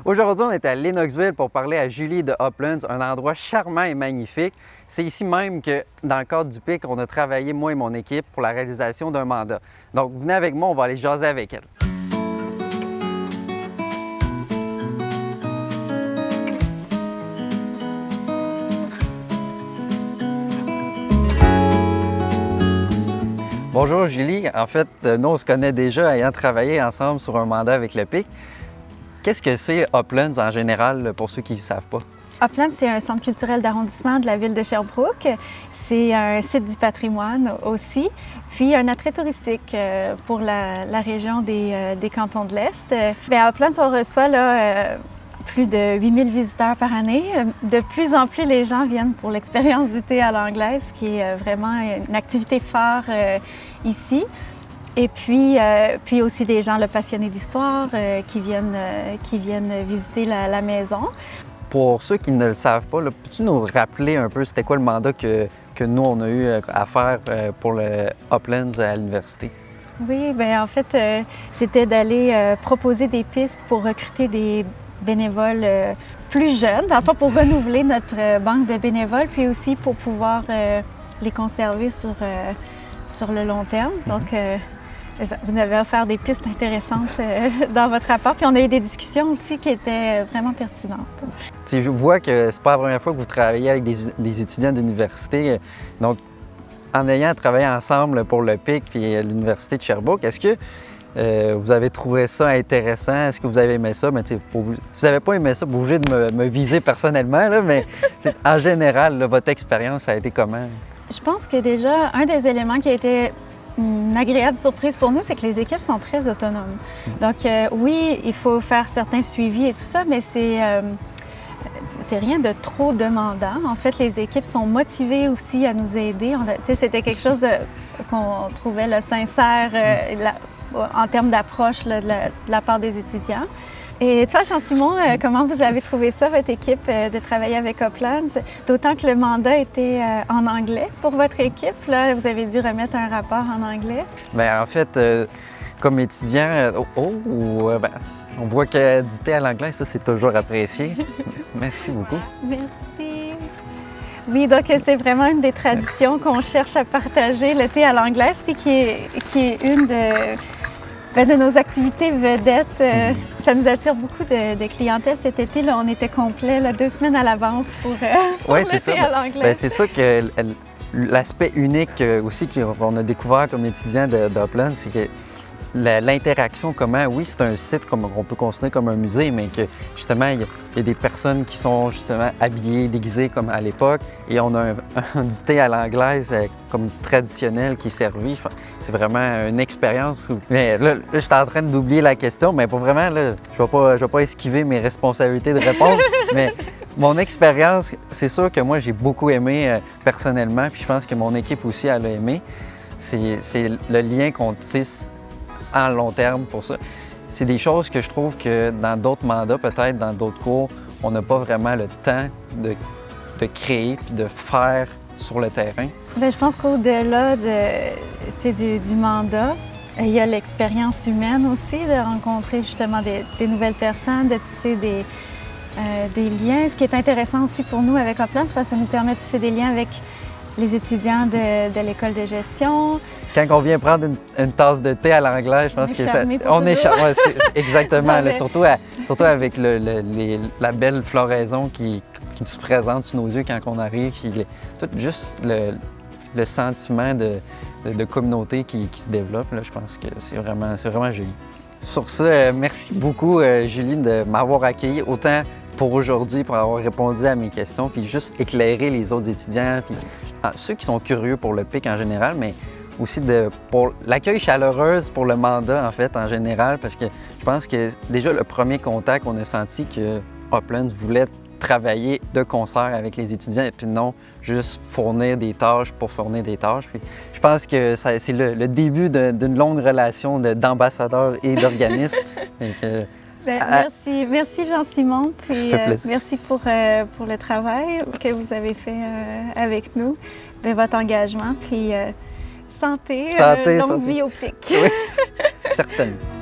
Aujourd'hui, on est à Lennoxville pour parler à Julie de Uplands, un endroit charmant et magnifique. C'est ici même que, dans le cadre du PIC, on a travaillé, moi et mon équipe, pour la réalisation d'un mandat. Donc, venez avec moi, on va aller jaser avec elle. Bonjour Julie, en fait, nous on se connaît déjà ayant travaillé ensemble sur un mandat avec le PIC. Qu'est-ce que c'est Uplands en général pour ceux qui ne savent pas? Uplands, c'est un centre culturel d'arrondissement de la ville de Sherbrooke. C'est un site du patrimoine aussi, puis un attrait touristique pour la région des cantons de l'Est. À Uplands, on reçoit plus de 8000 visiteurs par année. De plus en plus, les gens viennent pour l'expérience du thé à l'anglaise, qui est vraiment une activité phare ici. Et puis aussi des gens passionnés d'histoire qui viennent visiter la maison. Pour ceux qui ne le savent pas, peux-tu nous rappeler un peu c'était quoi le mandat que nous, on a eu à faire pour le Uplands à l'université? Oui, bien en fait, c'était d'aller proposer des pistes pour recruter des bénévoles plus jeunes, dans le fond pour renouveler notre banque de bénévoles, puis aussi pour pouvoir les conserver sur le long terme. Donc, vous avez offert des pistes intéressantes dans votre rapport, puis on a eu des discussions aussi qui étaient vraiment pertinentes. Je vois que c'est pas la première fois que vous travaillez avec des étudiants d'université. Donc, en ayant travaillé ensemble pour le PIC et l'Université de Sherbrooke, est-ce que vous avez trouvé ça intéressant? Est-ce que vous avez aimé ça? Mais vous n'avez pas aimé ça, vous êtes obligé de me viser personnellement, là, mais en général, votre expérience a été comment? Je pense que déjà, un des éléments qui a été une agréable surprise pour nous, c'est que les équipes sont très autonomes. Donc oui, il faut faire certains suivis et tout ça, mais c'est rien de trop demandant. En fait, les équipes sont motivées aussi à nous aider. C'était quelque chose qu'on trouvait sincère en termes d'approche de la part des étudiants. Et toi, Jean-Simon, comment vous avez trouvé ça, votre équipe, de travailler avec Uplands? D'autant que le mandat était en anglais pour votre équipe. Là, vous avez dû remettre un rapport en anglais. Bien, en fait, comme étudiant, on voit que du thé à l'anglais, ça, c'est toujours apprécié. Merci beaucoup. Merci. Oui, donc c'est vraiment une des traditions qu'on cherche à partager, le thé à l'anglaise, puis qui est une de nos activités vedettes. Ça nous attire beaucoup de clientèle cet été. Là, on était complet 2 semaines à l'avance pour le thé à l'anglaise. C'est ça que l'aspect unique aussi qu'on a découvert comme étudiant d'Uplands, c'est que l'interaction, oui, c'est un site qu'on peut considérer comme un musée, mais que justement, il y a des personnes qui sont justement habillées, déguisées comme à l'époque, et on a du thé à l'anglaise comme traditionnel qui est servi. C'est vraiment une expérience. Mais là, je suis en train d'oublier la question, mais pour vraiment, là, je vais pas esquiver mes responsabilités de répondre, mais mon expérience, c'est sûr que moi, j'ai beaucoup aimé personnellement, puis je pense que mon équipe aussi, elle a aimé. C'est le lien qu'on tisse en long terme pour ça. C'est des choses que je trouve que dans d'autres mandats, peut-être dans d'autres cours, on n'a pas vraiment le temps de créer puis de faire sur le terrain. Bien, je pense qu'au-delà du mandat, il y a l'expérience humaine aussi, de rencontrer justement des nouvelles personnes, de tisser des liens. Ce qui est intéressant aussi pour nous avec Uplands, c'est parce que ça nous permet de tisser des liens avec les étudiants de l'école de gestion. Quand on vient prendre une tasse de thé à l'anglais, je pense que on est charmé. Ouais, exactement, là, surtout avec la belle floraison qui se présente sous nos yeux quand on arrive, tout juste le sentiment de communauté qui se développe, là, je pense que c'est vraiment joli. Sur ça, merci beaucoup, Julie, de m'avoir accueilli autant pour aujourd'hui, pour avoir répondu à mes questions, puis juste éclairer les autres étudiants, puis ceux qui sont curieux pour le PIC en général, mais aussi pour l'accueil chaleureuse pour le mandat, en fait, en général, parce que je pense que déjà le premier contact, on a senti que Uplands voulait travailler de concert avec les étudiants et puis non juste fournir des tâches pour fournir des tâches. Puis je pense que c'est le début d'une longue relation d'ambassadeur et d'organisme. Merci Jean-Simon, puis merci pour le travail que vous avez fait avec nous, de votre engagement, puis santé, longue vie au PIC. Oui, certainement.